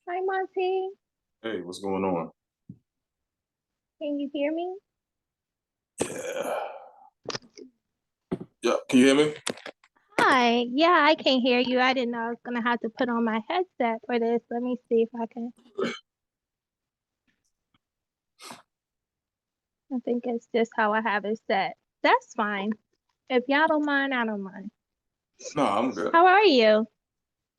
Hi, Monte. Hey, what's going on? Can you hear me? Yeah. Yeah, can you hear me? Hi. Yeah, I can hear you. I didn't know I was gonna have to put on my headset for this. Let me see if I can. I think it's just how I have it set. That's fine. If y'all don't mind, I don't mind. No, I'm good. How are you?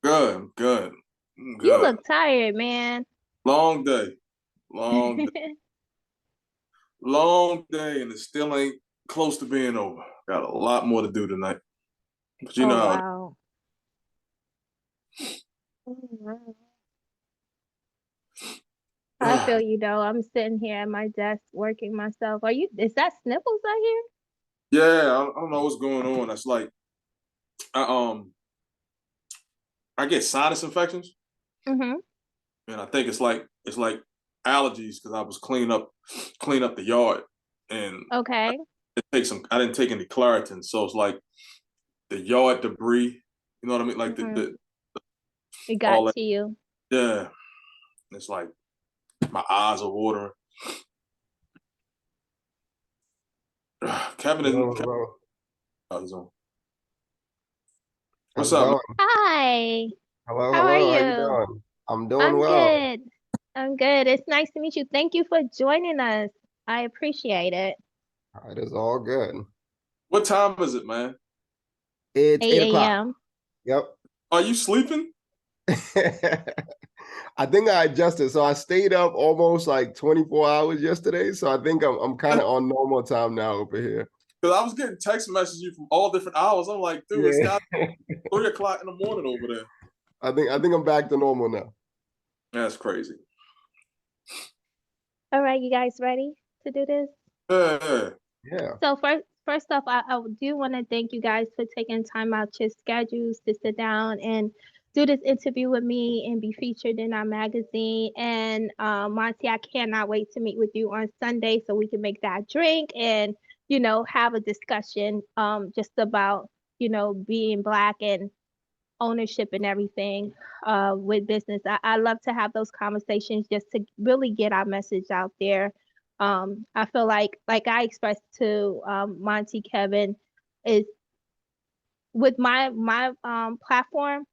Good, good, You good. look tired, man. Long day, long, long day, and it still ain't close to being over. Got a lot more to do tonight. But you Oh, know how it wow. Oh, wow. I is. feel you though. I'm sitting here at my desk working myself. Is that Sniffles out here? Yeah, I don't know what's going on. That's like I I get sinus infections, Mm-hmm. and I think it's like allergies because I was clean up the yard, and Okay. I didn't take any Claritin, so it's like the yard debris. You know what I mean? Like Mm-hmm. the It got all that. to you. Yeah, it's like my eyes are watering. Kevin Hello, isn't. hello. He's on. How's What's it up, man? going? Hi. Hello, How are hello. How you you? doing? I'm doing I'm well. good. I'm good. It's nice to meet you. Thank you for joining us. I appreciate it. It is all good. What time is it, man? It's 8 8 o'clock. a.m. Yep. Are you sleeping? I think I adjusted. So I stayed up almost like 24 hours yesterday. So I think I'm kind of on normal time now over here. Because I was getting text messages from all different hours. I'm like, dude, it's Yeah. got 3 o'clock in the morning over there. I think I'm back to normal now. That's crazy. All right, you guys ready to do this? Yeah, Yeah. So first off, I do want to thank you guys for taking time out your schedules to sit down and do this interview with me and be featured in our magazine. And Monty, I cannot wait to meet with you on Sunday so we can make that drink and have a discussion just about being black and ownership and everything with business. I love to have those conversations just to really get our message out there. I feel like I expressed to Monty Kevin is with my platform.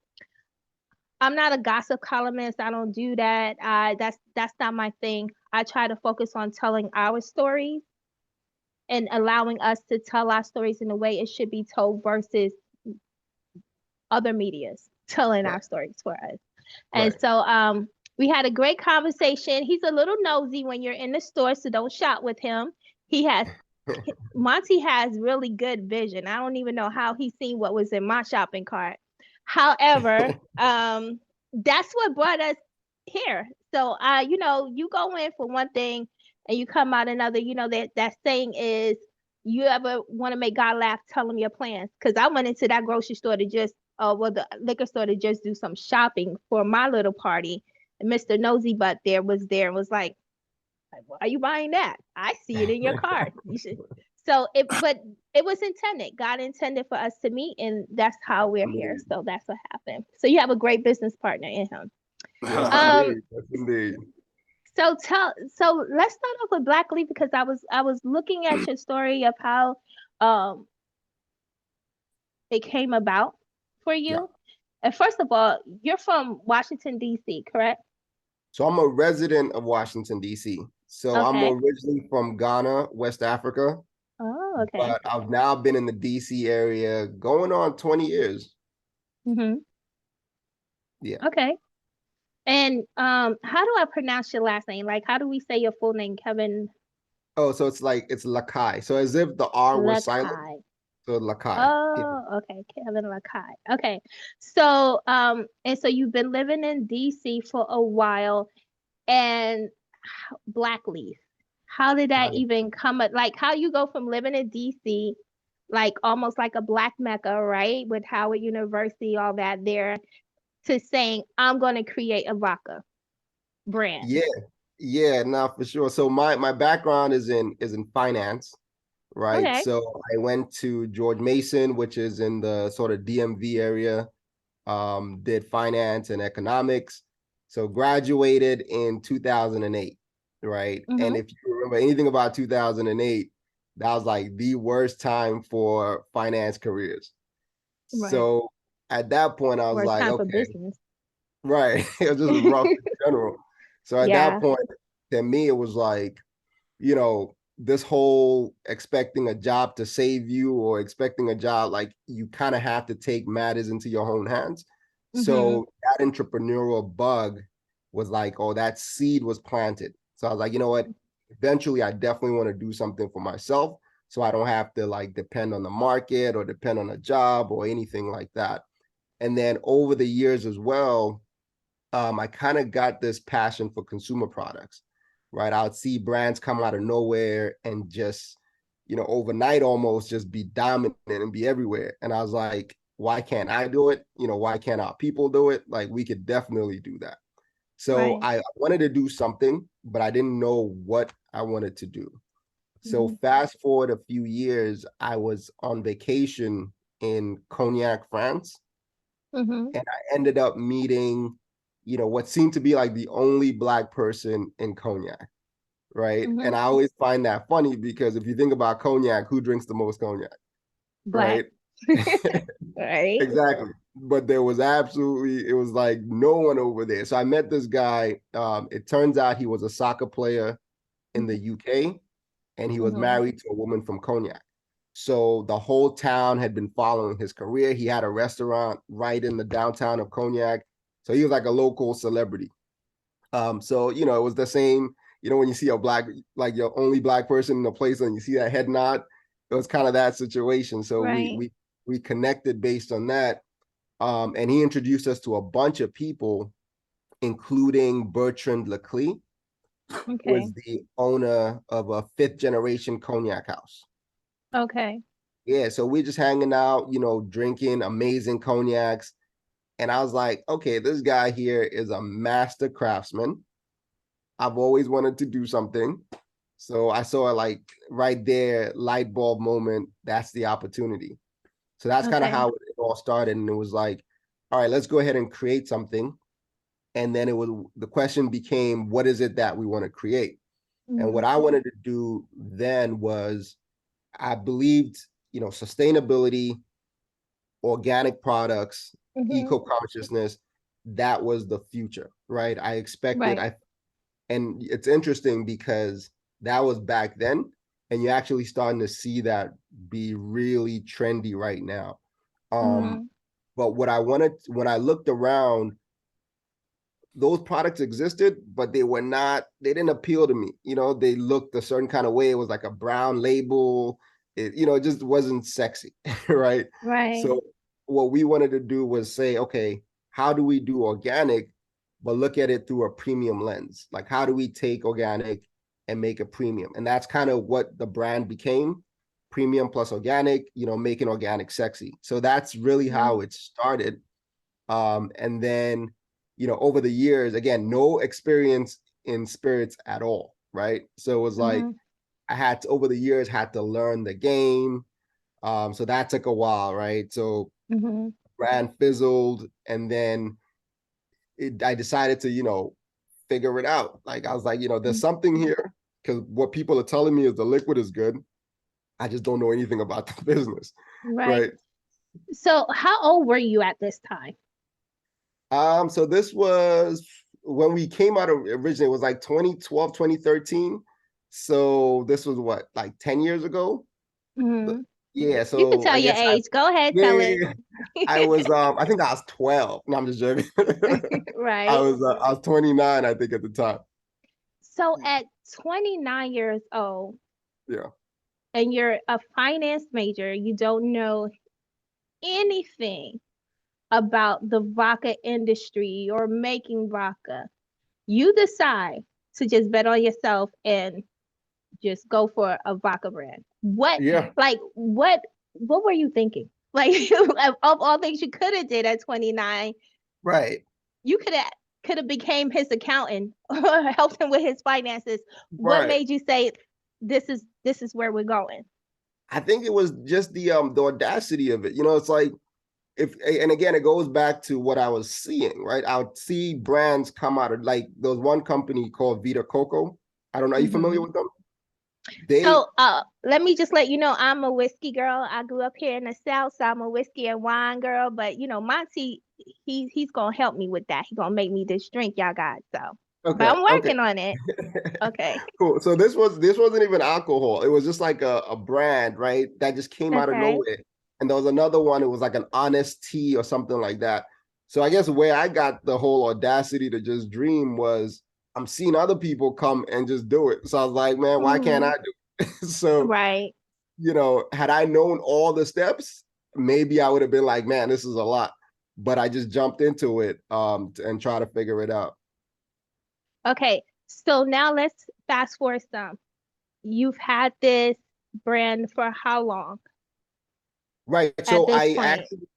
I'm not a gossip columnist. I don't do that. That's not my thing. I try to focus on telling our stories and allowing us to tell our stories in the way it should be told versus other medias telling our Right. stories for us. And Right. so we had a great conversation. He's a little nosy when you're in the store, so don't shop with him. He has Monty has really good vision. I don't even know how he seen what was in my shopping cart. However, that's what brought us here. So you go in for one thing and you come out another. You know that saying is you ever want to make God laugh, tell him your plans. Because I went into that grocery store to just the liquor store to just do some shopping for my little party. And Mr. Nosy Butt there and was like, why are you buying that? I see it in your cart. You should. But it was intended. God intended for us to meet, and that's how we're here. Indeed. So that's what happened. So you have a great business partner in him. Yes, yeah. Um. indeed. Yes, indeed. So let's start off with Black Leaf because I was looking at your story of how um it came about for Yeah. you. And first of all, you're from Washington D.C., correct? So I'm a resident of Washington, D.C. So I'm Okay. originally from Ghana, West Africa, Oh, okay. but I've now been in the DC area going on 20 years. Mm-hmm. Yeah. Okay. And how do I pronounce your last name? Like, how do we say your full name, Kevin Oh, so it's like it's Larkai. So as if the R was silent. Lakai? So Larkai. Yeah. Oh, okay, Kevin Lakai. Okay. So and so you've been living in DC for a while, and Blackleaf. How did that Got it. even come up? Like, how you go from living in DC, like almost like a black mecca, right? With Howard University, all that there, to saying, I'm going to create a vodka brand. Yeah. Yeah, no, for sure. So my background is in finance, right? Okay. So I went to George Mason, which is in the sort of DMV area, did finance and economics. So graduated in 2008, right? And if you remember anything about 2008, that was like the worst time for finance careers. Right. So at that point, I was Worst like, time for okay, business. right. It was just rough in general. So at Yeah. that point, to me, it was like, you know, this whole expecting a job to save you or expecting a job, like you kind of have to take matters into your own hands. So that entrepreneurial bug was like, oh, that seed was planted. So I was like, you know what? Eventually, I definitely want to do something for myself so I don't have to like depend on the market or depend on a job or anything like that. And then over the years as well, I kind of got this passion for consumer products, right? I would see brands come out of nowhere and just, you know, overnight almost just be dominant and be everywhere. And I was like, why can't I do it? You know, why can't our people do it? Like we could definitely do that. So I wanted to do something, but I didn't know what I wanted to do. So fast forward a few years, I was on vacation in Cognac, France, and I ended up meeting, you know, what seemed to be like the only Black person in Cognac, right? And I always find that funny because if you think about Cognac, who drinks the most Cognac, Black. right? Right. Exactly. But there was absolutely, it was like no one over there. So I met this guy. It turns out he was a soccer player in the UK and he was married to a woman from Cognac. So the whole town had been following his career. He had a restaurant right in the downtown of Cognac. So he was like a local celebrity. So, you know, it was the same, you know, when you see a Black, like your only Black person in a place and you see that head nod, it was kind of that situation. So we connected based on that. And he introduced us to a bunch of people, including Bertrand Leclerc, was the owner of a 5th generation cognac house. Okay. Yeah, so we're just hanging out, you know, drinking amazing cognacs. And I was like, okay, this guy here is a master craftsman. I've always wanted to do something. So I saw like right there, light bulb moment. That's the opportunity. So that's kind of how it all started. And it was like, all right, let's go ahead and create something. And then the question became, what is it that we want to create? And what I wanted to do then was, I believed, you know, sustainability, organic products, eco-consciousness, that was the future, right? I expected, and it's interesting because that was back then, and you're actually starting to see that be really trendy right now. But what I wanted, when I looked around, those products existed, but they didn't appeal to me. You know, they looked a certain kind of way. It was like a brown label. It just wasn't sexy, right? So what we wanted to do was say, okay, how do we do organic, but look at it through a premium lens? Like, how do we take organic and make a premium? And that's kind of what the brand became, premium plus organic, you know, making organic sexy. So that's really how it started. And then, you know, over the years, again, no experience in spirits at all, right? So it was like I had to, over the years, had to learn the game. So that took a while, right? So brand fizzled, and then I decided to, you know, figure it out. Like I was like, you know, there's something here because what people are telling me is the liquid is good. I just don't know anything about the business, right? So how old were you at this time? So this was when we came out of originally, it was like 2012, 2013. So this was what, like 10 years ago? Yeah, so you can tell I your guess age. Go ahead, tell it. I was I think I was 12. No, I'm just joking. I Right. was 29, I think, at the time. So at 29 years old, Yeah. and you're a finance major, you don't know anything about the vodka industry or making vodka. You decide to just bet on yourself and just go for a vodka brand. What Yeah. what were you thinking? Like of all things you could have did at 29, Right. you could have became his accountant or helped him with his finances. What Right. made you say this is where we're going? I think it was just the audacity of it. You know, it's like and again, it goes back to what I was seeing, right? I would see brands come out of, like, there was one company called Vita Coco. I don't know. Are you familiar with them? So let me just let you know, I'm a whiskey girl. I grew up here in the South, so I'm a whiskey and wine girl. But you know, Monte, he's gonna help me with that. He's gonna make me this drink y'all got. So, but Okay, I'm okay. working on it. Okay. Cool. So this wasn't even alcohol. It was just like a brand, right? That just came out of Okay. nowhere. And there was another one, it was like an honest tea or something like that. So I guess where I got the whole audacity to just dream was I'm seeing other people come and just do it. So I was like, man, why can't I do it? So, Right. had I known all the steps, maybe I would have been like, man, this is a lot. But I just jumped into it and try to figure it out. Okay. So now let's fast forward some. You've had this brand for how long Right. at So this I point? actually,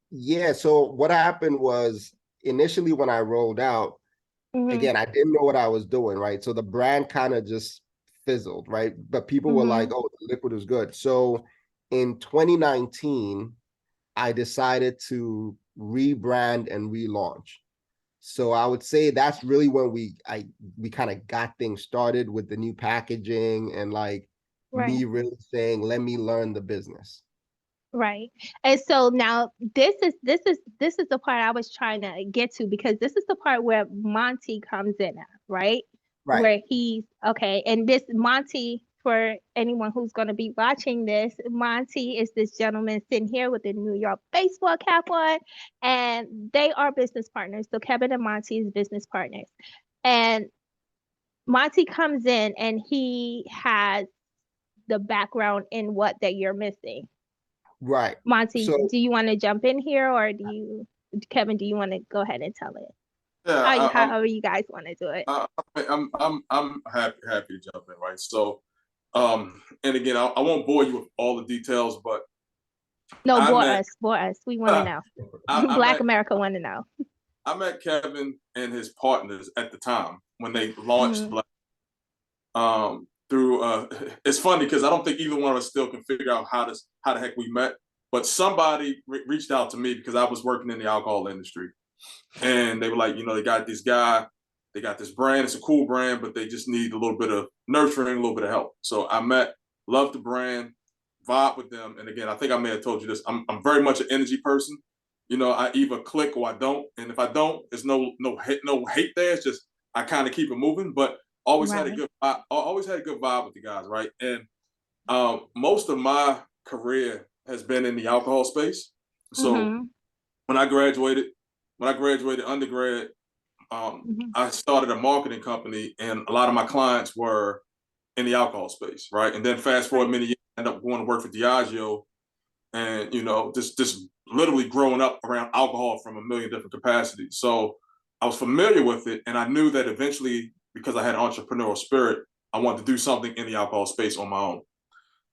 yeah. So what happened was initially when I rolled out, Mm-hmm. again, I didn't know what I was doing, right? So the brand kind of just fizzled, right? But people were like, Mm-hmm. oh, the liquid is good. So in 2019, I decided to rebrand and relaunch. So I would say that's really when we kind of got things started with the new packaging and like Right. me really saying, let me learn the business. Right. And so now this is the part I was trying to get to, because this is the part where Monte comes in at, right? Right. Where he's okay. And this Monte, for anyone who's going to be watching this, Monte is this gentleman sitting here with the New York baseball cap on, and they are business partners. So Kevin and Monte is business partners. And Monte comes in and he has the background in what that you're missing. Right. Monte, So do you want to jump in here, or Kevin, do you want to go ahead and tell it? Yeah, However you guys want to do it. I'm happy to jump in, right? So, and again, I won't bore you with all the details, but No, I met bore us. We want to know. I Black met America want to know. I met Kevin and his partners at the time when they launched Mm-hmm. Black. Through it's funny because I don't think either one of us still can figure out how the heck we met, but somebody reached out to me because I was working in the alcohol industry, and they were like, they got this guy, they got this brand, it's a cool brand, but they just need a little bit of nurturing, a little bit of help. So I met, loved the brand, vibe with them, and again, I think I may have told you this. I'm very much an energy person. I either click or I don't, and if I don't, there's no hate there. It's just I kind of keep it moving, but Right. always had a good vibe with the guys, right? And most of my career has been in the alcohol space. So Mm-hmm. when I graduated, undergrad, Mm-hmm. I started a marketing company, and a lot of my clients were in the alcohol space, right? And then fast forward Right. many years, I ended up going to work for Diageo, and just literally growing up around alcohol from a million different capacities. So I was familiar with it, and I knew that eventually, because I had an entrepreneurial spirit, I wanted to do something in the alcohol space on my own.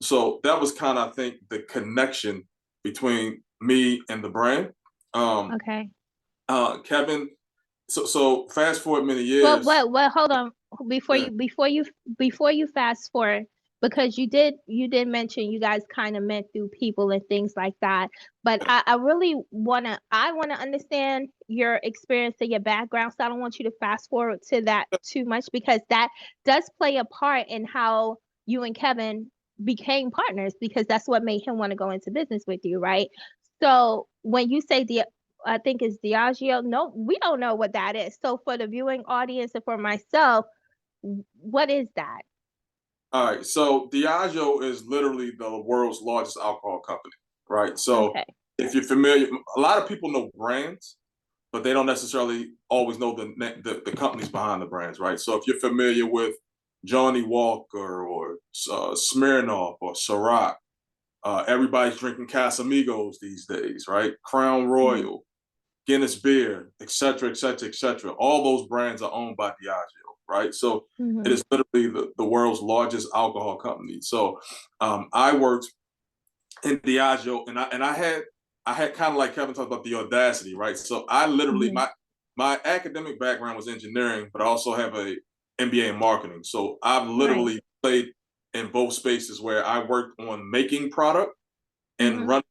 So that was kind of, I think, the connection between me and the brand. Um, Okay. Kevin. So fast forward many Well, years. hold on before Yeah, you fast forward, because you did mention you guys kind of met through people and things like that. But yeah. I really wanna understand your experience and your background. So I don't want you to fast forward to that too much, because that does play a part in how you and Kevin became partners, because that's what made him want to go into business with you, right? So when you say the I think it's Diageo. No, we don't know what that is. So for the viewing audience and for myself, what is that? All right. So Diageo is literally the world's largest alcohol company, right? So Okay. if you're familiar, a lot of people know brands, but they don't necessarily always know the companies behind the brands, right? So if you're familiar with Johnny Walker or Smirnoff or Ciroc, everybody's drinking Casamigos these days, right? Crown Mm-hmm. Royal, Guinness Beer, et cetera, et cetera, et cetera. All those brands are owned by Diageo, right? So it Mm-hmm. is literally the world's largest alcohol company. So I worked in Diageo, and I had kind of like Kevin talked about the audacity, right? So I literally Mm-hmm. my academic background was engineering, but I also have a MBA in marketing. So I've Right. literally played in both spaces where I worked on making product and Mm-hmm. running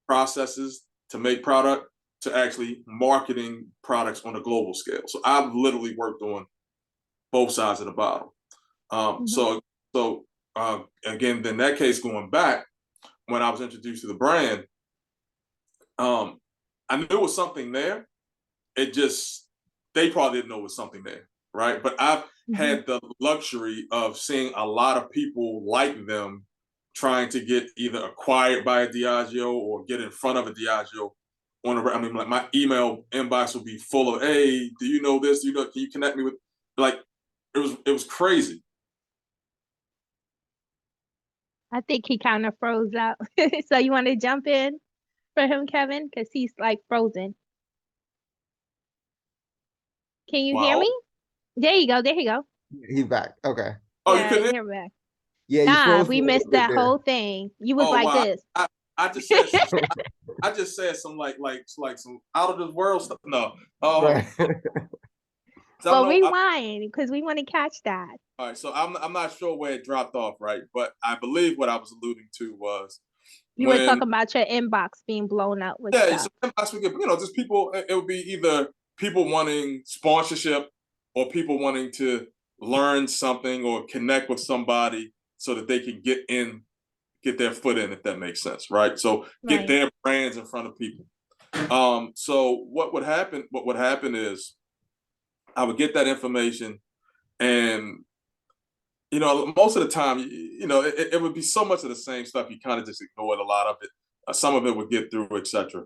processes to make product to actually marketing products on a global scale. So I've literally worked on both sides of the bottle. So again, in that case, going back, when I was introduced to the brand, I knew it was something there. It just, they probably didn't know it was something there, right? But I've had the luxury of seeing a lot of people like them trying to get either acquired by a Diageo or get in front of a Diageo. I mean, like my email inbox will be full of, hey, do you know this? Do you know? Can you connect me with? Like, it was crazy. I think he kind of froze out. So you want to jump in for him, Kevin? Because he's like frozen. Can you hear Wow. me? There you go. There you go. He's back. Okay. Oh, you Yeah, couldn't? you're back. Yeah, you Nah, froze for we a little missed bit that there. whole thing. You was Oh, like wow. this. I just said some, I just said some like some out of this world stuff. No. Right. Well, rewind because we want to catch that. All right, so I'm not sure where it dropped off, right? But I believe what I was alluding to was You were when, talking about your inbox being blown up with yeah, stuff. sometimes we get, just people. It would be either people wanting sponsorship or people wanting to learn something or connect with somebody so that they can get their foot in, if that makes sense, right? So get Right. their brands in front of people. So what would happen? What would happen is I would get that information, and most of the time, it would be so much of the same stuff. You kind of just ignored a lot of it. Some of it would get through, etc.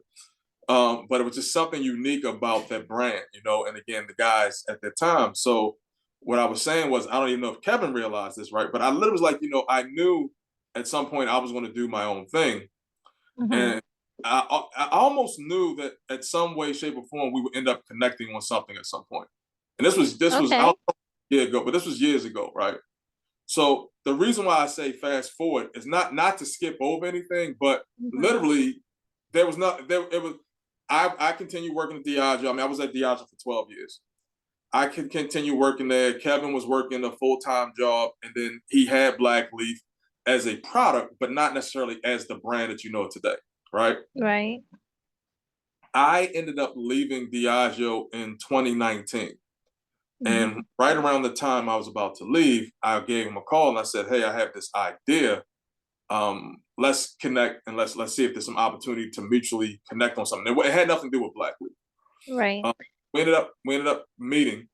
But it was just something unique about that brand, and again, the guys at that time. So what I was saying was, I don't even know if Kevin realized this, right? But I literally was like, I knew at some point I was going to do my own thing. And I almost knew that at some way, shape, or form, we would end up connecting on something at some point. And this was, I don't know, a year ago, but this was years ago, right? So the reason why I say fast forward is not to skip over anything, but literally there was not there. It was I continued working at Diageo. I mean, I was at Diageo for 12 years. I could continue working there. Kevin was working a full-time job, and then he had BlackLeaf as a product, but not necessarily as the brand that you know today, right? Right. I ended up leaving Diageo in 2019. And right around the time I was about to leave, I gave him a call and I said, hey, I have this idea. Let's connect and let's see if there's some opportunity to mutually connect on something. It had nothing to do with BlackLeaf. Right. We ended up meeting,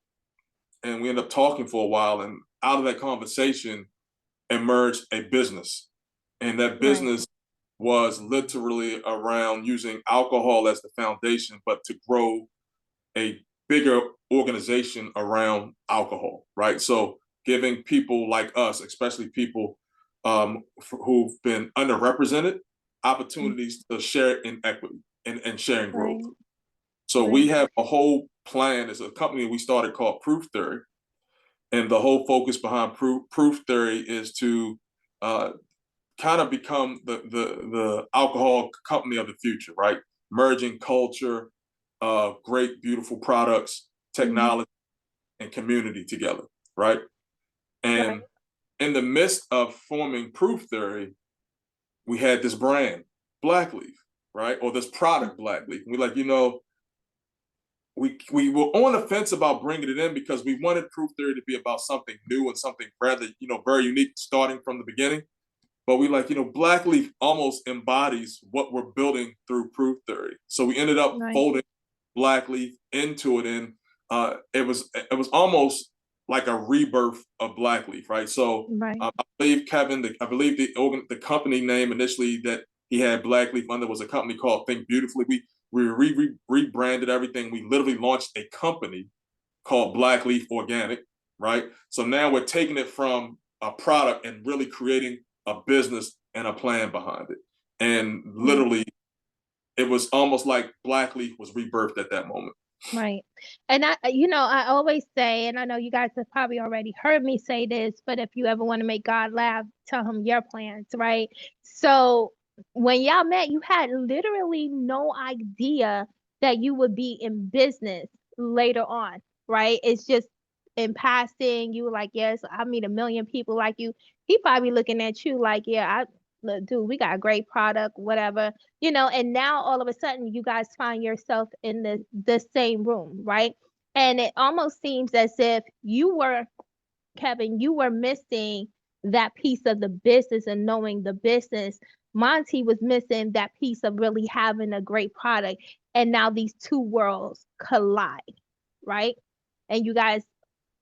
and we ended up talking for a while. And out of that conversation emerged a business. And that business was literally around using alcohol as the foundation, but to grow a bigger organization around alcohol, right? So giving people like us, especially people who've been underrepresented, opportunities to share in equity and sharing growth. So we have a whole plan as a company we started called Proof Theory. And the whole focus behind Proof Theory is to kind of become the alcohol company of the future, right? Merging culture, great, beautiful products, technology, and community together, right? And in the midst of forming Proof Theory, we had this brand, BlackLeaf, right? Or this product, BlackLeaf. We we were on the fence about bringing it in because we wanted Proof Theory to be about something new and something rather, very unique, starting from the beginning. But we BlackLeaf almost embodies what we're building through Proof Theory. So we ended up folding BlackLeaf into it, and it was almost like a rebirth of BlackLeaf, right? So I believe Kevin, I believe the company name initially that he had BlackLeaf under was a company called Think Beautifully. We rebranded everything. We literally launched a company called BlackLeaf Organic, right? So now we're taking it from a product and really creating a business and a plan behind it. And literally, it was almost like BlackLeaf was rebirthed at that moment. Right. And I always say, and I know you guys have probably already heard me say this, but if you ever want to make God laugh, tell him your plans, right? So when y'all met, you had literally no idea that you would be in business later on, right? It's just in passing, you were like, yes, I meet a million people like you. He probably looking at you like, yeah, look, dude, we got a great product, whatever, you know, and now all of a sudden you guys find yourself in the same room, right? And it almost seems as if you were, Kevin, you were missing that piece of the business and knowing the business. Monte was missing that piece of really having a great product. And now these two worlds collide, right? And you guys,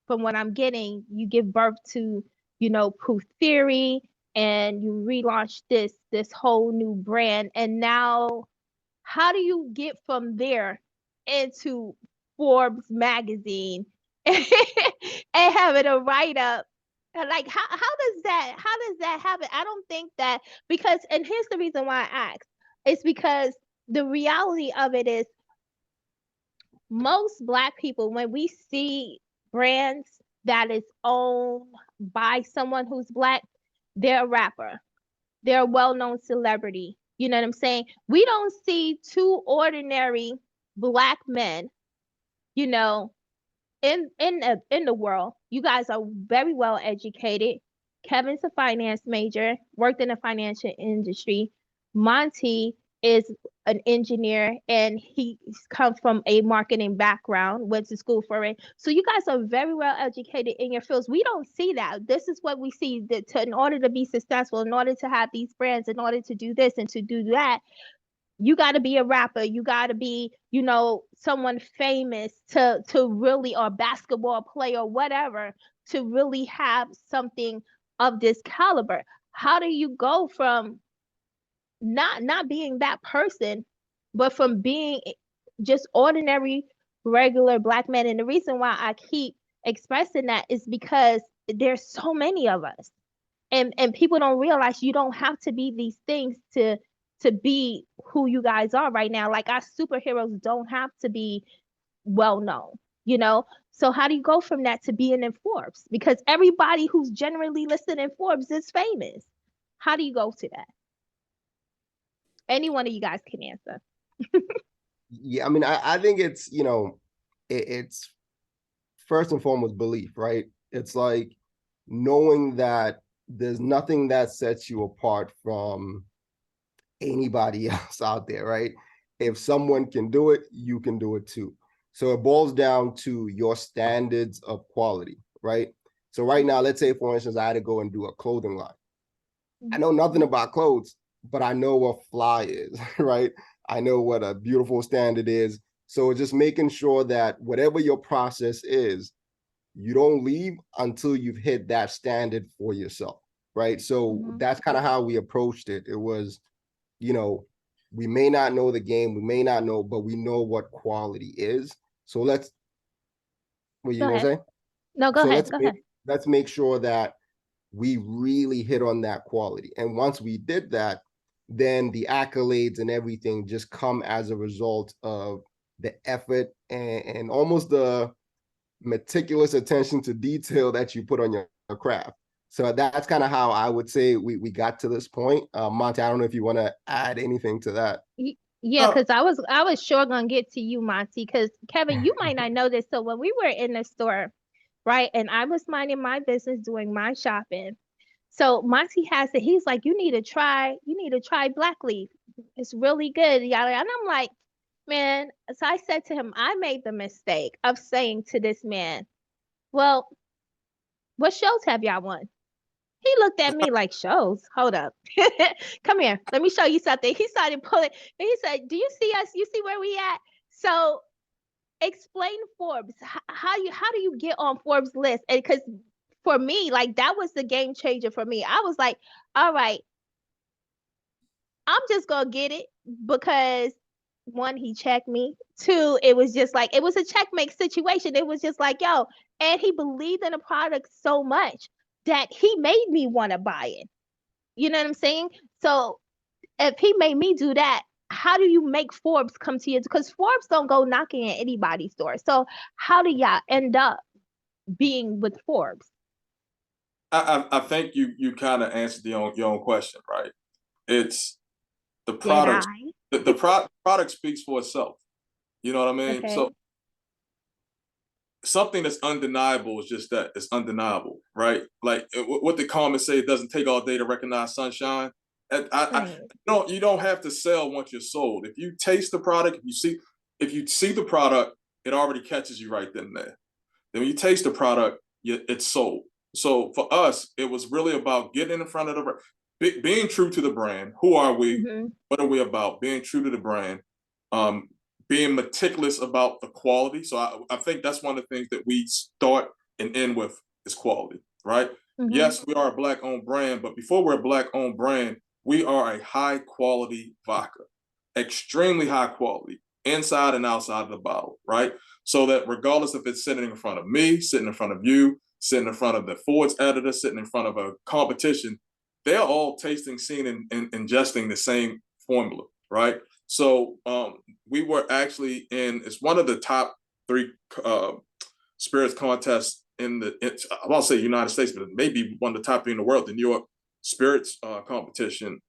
from what I'm getting, you give birth to, you know, Proof Theory, and you relaunch this whole new brand. And now, how do you get from there into Forbes magazine and having a write up? Like how does that happen? I don't think that, because, and here's the reason why I asked. It's because the reality of it is, most Black people, when we see brands that is owned by someone who's Black, they're a rapper, they're a well-known celebrity. You know what I'm saying? We don't see two ordinary Black men, you know, in the world. You guys are very well educated. Kevin's a finance major, worked in the financial industry. Monte is an engineer, and he's come from a marketing background, went to school for it. So you guys are very well educated in your fields. We don't see that. This is what we see, that in order to be successful, in order to have these brands, in order to do this and to do that, you got to be a rapper, you got to be, you know, someone famous to really, or basketball player or whatever, to really have something of this caliber. How do you go from not being that person, but from being just ordinary regular Black men? And the reason why I keep expressing that is because there's so many of us, and people don't realize you don't have to be these things to be who you guys are right now. Like, our superheroes don't have to be well known, you know? So how do you go from that to being in Forbes? Because everybody who's generally listed in Forbes is famous. How do you go to that? Any one of you guys can answer. Yeah, I mean, I think it's, you know, it's first and foremost belief, right? It's like knowing that there's nothing that sets you apart from anybody else out there, right? If someone can do it, you can do it too. So it boils down to your standards of quality, right? So right now, let's say, for instance, I had to go and do a clothing line. I know nothing about clothes, but I know what fly is, right? I know what a beautiful standard is. So just making sure that whatever your process is, you don't leave until you've hit that standard for yourself, right? So that's kind of how we approached it. It was, you know, we may not know the game, we may not know, but we know what quality is. So let's, what you gonna say? No, go So ahead. Go ahead. let's make sure that we really hit on that quality. And once we did that, then the accolades and everything just come as a result of the effort and almost the meticulous attention to detail that you put on your craft. So that's kind of how I would say we got to this point. Monte, I don't know if you want to add anything to that. Yeah, because I was sure gonna get to you, Monty. Because Kevin, you might not know this. So when we were in the store, right, and I was minding my business, doing my shopping. So Monty has it. He's like, you need to try BlackLeaf. It's really good. Yada. And I'm like, man. So I said to him, I made the mistake of saying to this man, well, what shows have y'all won? He looked at me like, shows? Hold up. Come here. Let me show you something. He started pulling. And he said, do you see us? You see where we at? So explain Forbes. How do you get on Forbes list? And because for me, like, that was the game changer for me. I was like, all right, I'm just gonna get it because, one, he checked me. Two, it was just like, it was a checkmate situation. It was just like, yo, and he believed in the product so much that he made me want to buy it. You know what I'm saying? So if he made me do that, how do you make Forbes come to you? Because Forbes don't go knocking at anybody's door. So how do y'all end up being with Forbes? I think you kind of answered your own question, right? It's the Did product. I? The product speaks for itself. You know what I mean? Okay. So something that's undeniable is just that, it's undeniable, right? Like what the comments say, it doesn't take all day to recognize sunshine. Right. You don't have to sell once you're sold. If you taste the product, if you see the product, it already catches you right then and there. Then when you taste the product, it's sold. So for us, it was really about getting in front of being true to the brand. Who are we? Mm-hmm. What are we about? Being true to the brand. Being meticulous about the quality. So I think that's one of the things that we start and end with is quality, right? Mm-hmm. Yes, we are a Black-owned brand, but before we're a Black-owned brand, we are a high-quality vodka, extremely high quality, inside and outside of the bottle, right? So that regardless if it's sitting in front of me, sitting in front of you, sitting in front of the Ford's editor, sitting in front of a competition, they're all tasting, seeing, and ingesting the same formula, right? So we were actually it's one of the top 3 spirits contests I won't say United States, but it may be one of the top 3 in the world, the New York Spirits competition.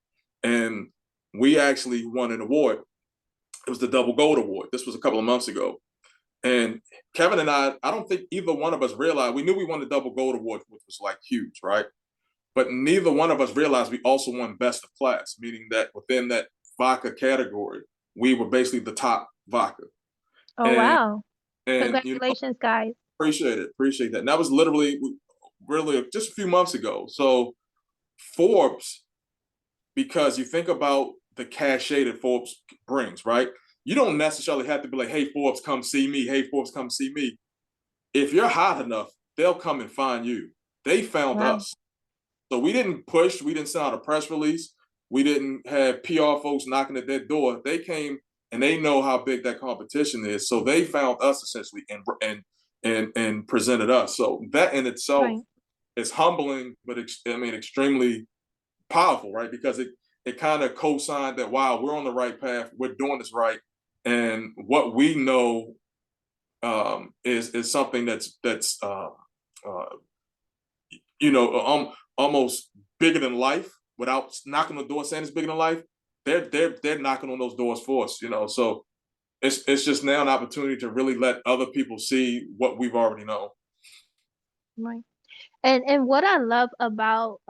And we actually won an award. It was the Double Gold Award. This was a couple of months ago. And Kevin and I don't think either one of us realized, we knew we won the Double Gold Award, which was like huge, right? But neither one of us realized we also won Best of Class, meaning that within that vodka category, we were basically the top vodka. Oh, wow. And Congratulations, guys. Appreciate that. And that was literally really just a few months ago. So Forbes, because you think about the cachet that Forbes brings, right? You don't necessarily have to be like, hey, Forbes, come see me. Hey, Forbes, come see me. If you're hot enough, they'll come and find you. They found us. So we didn't push. We didn't send out a press release. We didn't have PR folks knocking at their door. They came and they know how big that competition is. So they found us essentially and presented us. So that in itself is humbling, but extremely powerful, right? Because it kind of co-signed that, wow, we're on the right path. We're doing this right. And what we know is something that's almost bigger than life, without knocking on the door saying it's bigger than life. They're knocking on those doors for us, so it's just now an opportunity to really let other people see what we've already known. Right. And what I love about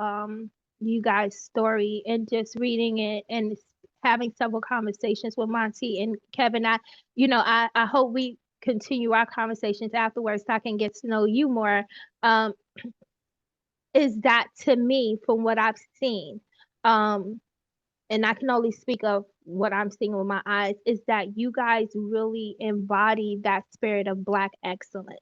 you guys' story and just reading it and having several conversations with Monte and Kevin, I hope we continue our conversations afterwards so I can get to know you more. Is that, to me, from what I've seen, and I can only speak of what I'm seeing with my eyes, is that you guys really embody that spirit of Black excellence.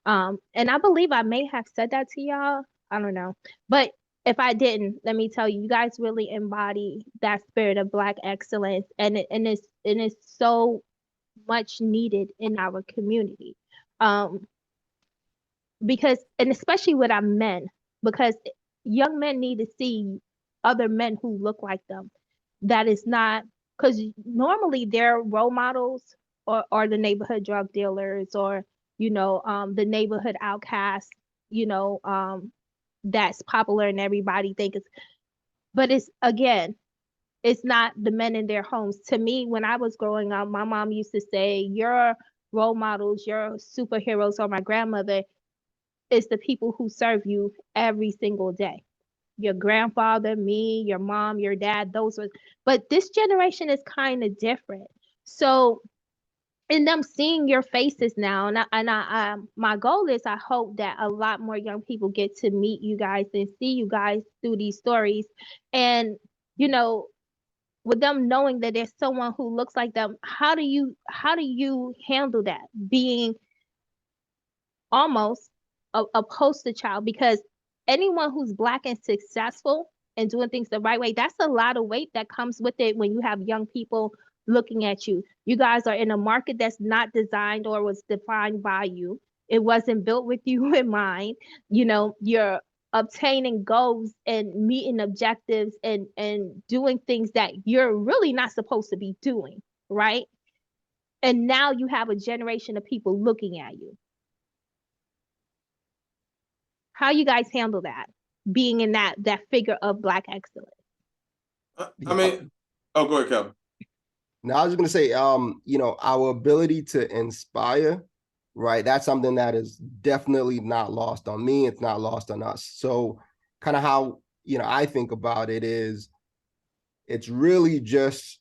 And I believe I may have said that to y'all. I don't know. But if I didn't, let me tell you, you guys really embody that spirit of Black excellence, and it's so much needed in our community. Because, and especially with our men, because young men need to see other men who look like them. That is not, because normally their role models are the neighborhood drug dealers, or the neighborhood outcast, that's popular and everybody thinks it's, but it's not the men in their homes. To me, when I was growing up, my mom used to say, your role models, your superheroes, or my grandmother, is the people who serve you every single day. Your grandfather, me, your mom, your dad, those were, but this generation is kind of different. So in them seeing your faces now, my goal is, I hope that a lot more young people get to meet you guys and see you guys through these stories. And, with them knowing that there's someone who looks like them, how do you handle that, being almost a poster child? Because anyone who's Black and successful and doing things the right way, that's a lot of weight that comes with it when you have young people looking at you. You guys are in a market that's not designed or was defined by you. It wasn't built with you in mind. You're obtaining goals and meeting objectives and doing things that you're really not supposed to be doing, right? And now you have a generation of people looking at you. How you guys handle that, being in that figure of Black excellence? Go ahead, Kevin. Now, I was just gonna say, our ability to inspire, right? That's something that is definitely not lost on me. It's not lost on us. So kind of how, I think about it is, It's really just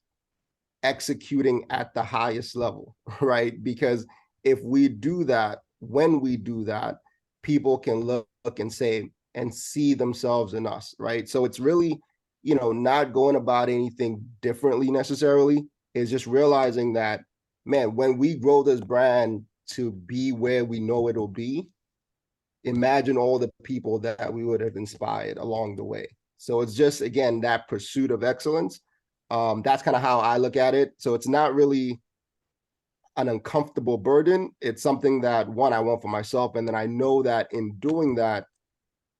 executing at the highest level, right? Because if we do that, when we do that, people can look and say and see themselves in us, right? So it's really, not going about anything differently necessarily. It's just realizing that, man, when we grow this brand to be where we know it'll be, imagine all the people that we would have inspired along the way. So it's just, again, that pursuit of excellence. That's kind of how I look at it. So it's not really an uncomfortable burden. It's something that, one, I want for myself. And then I know that in doing that,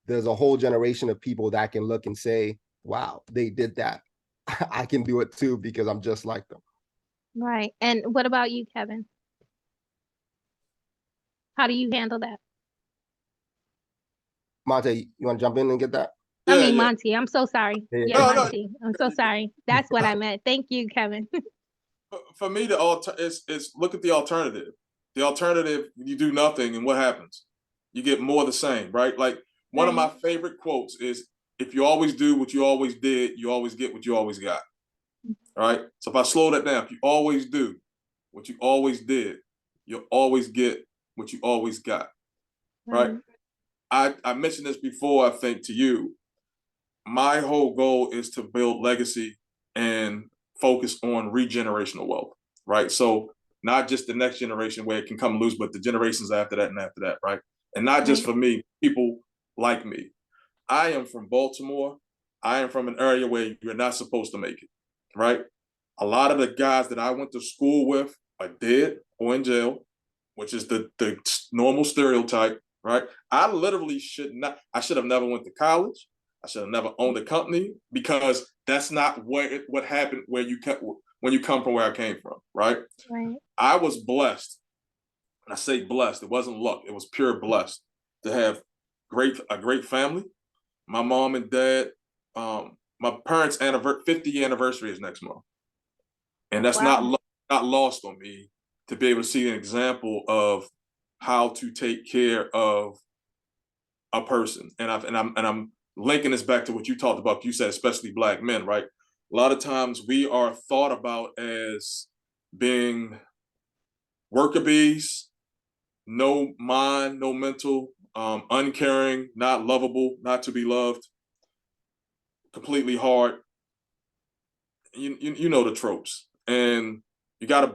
there's a whole generation of people that can look and say, wow, they did that. I can do it too because I'm just like them. Right. And what about you, Kevin? How do you handle that? Monte, you want to jump in and get that? I Yeah, mean, yeah. Monty, I'm so sorry. Yeah, Yeah, No, no. Monty, I'm so sorry. That's what I meant. Thank you, Kevin. For me, is look at the alternative. The alternative, you do nothing, and what happens? You get more of the same, right? Like one of my favorite quotes is, "If you always do what you always did, you always get what you always got." Right. So if I slow that down, if you always do what you always did, you'll always get what you always got. Right. I mentioned this before, I think, to you. My whole goal is to build legacy and focus on regenerational wealth, right? So not just the next generation where it can come loose, but the generations after that and after that, right? And not just for me, people like me. I am from Baltimore. I am from an area where you're not supposed to make it, right? A lot of the guys that I went to school with are dead or in jail, which is the normal stereotype, right? I literally should have never went to college. I should have never owned a company because that's not what happened when you come from where I came from, right? Right. I was blessed. And I say blessed, it wasn't luck, it was pure blessed to have a great family. My mom and dad, my parents' 50th anniversary is next month. And that's Wow. not lost on me to be able to see an example of how to take care of a person. And I'm linking this back to what you talked about. You said, especially Black men, right? A lot of times we are thought about as being worker bees, no mind, no mental, uncaring, not lovable, not to be loved, completely hard. You know the tropes, and you gotta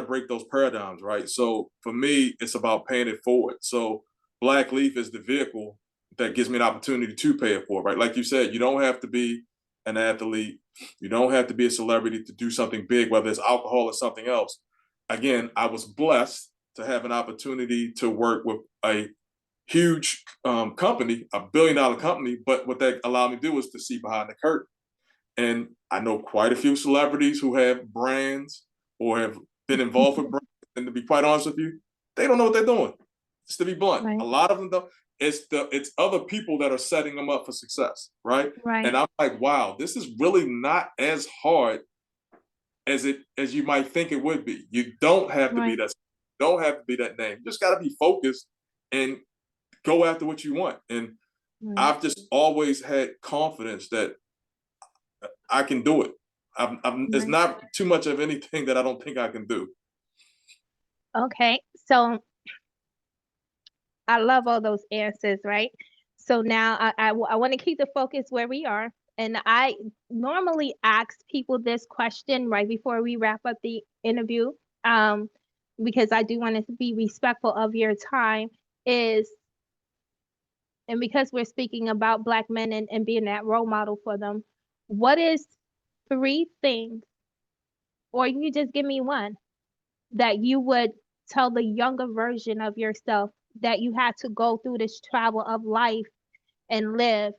break those paradigms, right? So for me, it's about paying it forward. So BlackLeaf is the vehicle that gives me an opportunity to pay it forward, right? Like you said, you don't have to be an athlete, you don't have to be a celebrity to do something big, whether it's alcohol or something else. Again, I was blessed to have an opportunity to work with a huge company, $1 billion company, but what that allowed me to do was to see behind the curtain. And I know quite a few celebrities who have brands or have been involved with brands. And to be quite honest with you, they don't know what they're doing. Just to be blunt, Right. a lot of them though, it's other people that are setting them up for success, right? Right. And I'm like, wow, this is really not as hard as you might think it would be. You don't have to be that. Don't have to be that name. You just got to be focused and go after what you want. And I've just always had confidence that I can do it. It's not too much of anything that I don't think I can do. Okay. So I love all those answers, right? So now I want to keep the focus where we are. And I normally ask people this question right before we wrap up the interview, um, because I do want to be respectful of your time, and because we're speaking about Black men and being that role model for them, what is 3 things, or you can just give me one, that you would tell the younger version of yourself that you had to go through this travel of life and live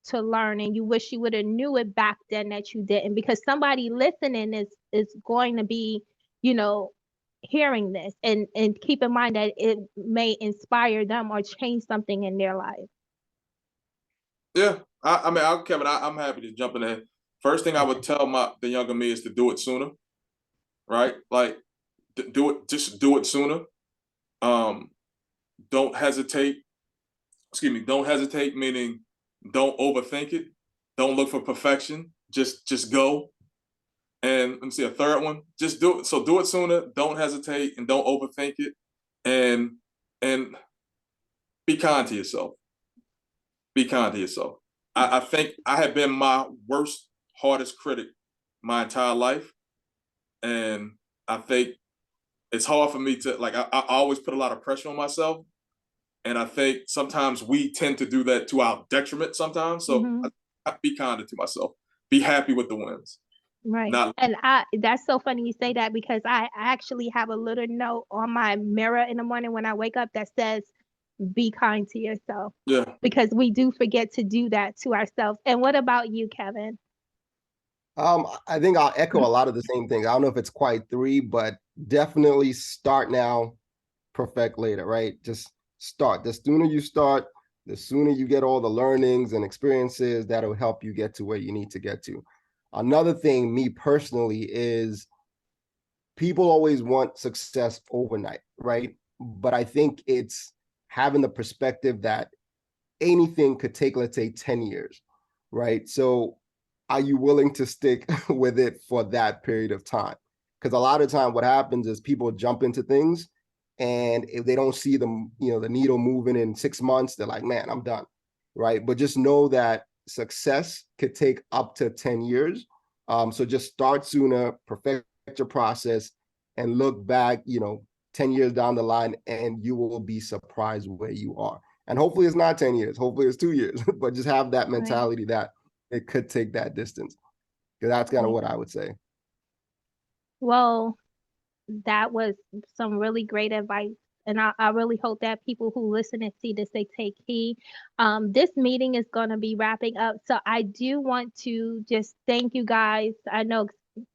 to learn, and you wish you would have knew it back then that you didn't, because somebody listening is going to be, you know, hearing this, and keep in mind that it may inspire them or change something in their life. Yeah, I mean, Kevin, I'm happy to jump in there. First thing I would tell the younger me is to do it sooner, right? Like, do it, just do it sooner. Um, don't hesitate. Excuse me. Don't hesitate, meaning don't overthink it. Don't look for perfection. just go. And let me see a third one. Just do it. So do it sooner. Don't hesitate and don't overthink it. And be kind to yourself. Be kind to yourself. I think I have been my worst, hardest critic my entire life. And I think it's hard for me to, like, I always put a lot of pressure on myself. And I think sometimes we tend to do that to our detriment sometimes. So I be kinder to myself. Be happy with the wins. Right. And that's so funny you say that, because I actually have a little note on my mirror in the morning when I wake up that says, be kind to yourself. Yeah. Because we do forget to do that to ourselves. And what about you, Kevin? I think I'll echo a lot of the same things. I don't know if it's quite 3, but definitely start now, perfect later, right? Just start. The sooner you start, the sooner you get all the learnings and experiences that'll help you get to where you need to get to. Another thing, me personally, is people always want success overnight, right? But I think it's having the perspective that anything could take, let's say, 10 years, right? So are you willing to stick with it for that period of time? Because a lot of time what happens is people jump into things, and if they don't see them, the needle moving in 6 months, they're like, man, I'm done, right? But just know that success could take up to 10 years. So just start sooner, perfect your process, and look back, 10 years down the line, and you will be surprised where you are. And hopefully it's not 10 years, hopefully it's 2 years, but just have that mentality that it could take that distance. Because that's kind of what I would say. Well, that was some really great advice. And I really hope that people who listen and see this, they take heed. This meeting is going to be wrapping up. So I do want to just thank you guys. I know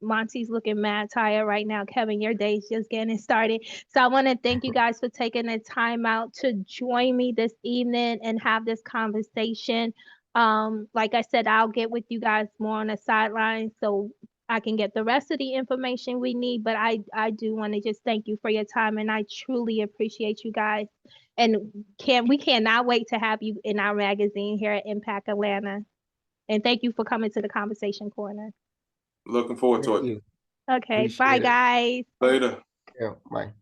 Monty's looking mad tired right now. Kevin, your day's just getting started. So I want to thank you guys for taking the time out to join me this evening and have this conversation. Like I said, I'll get with you guys more on the sideline so I can get the rest of the information we need. But I do want to just thank you for your time, and I truly appreciate you guys. And we cannot wait to have you in our magazine here at Impact Atlanta. And thank you for coming to the Conversation Corner. Looking forward to it. Okay, Appreciate bye, it. guys. Later. Yeah, bye.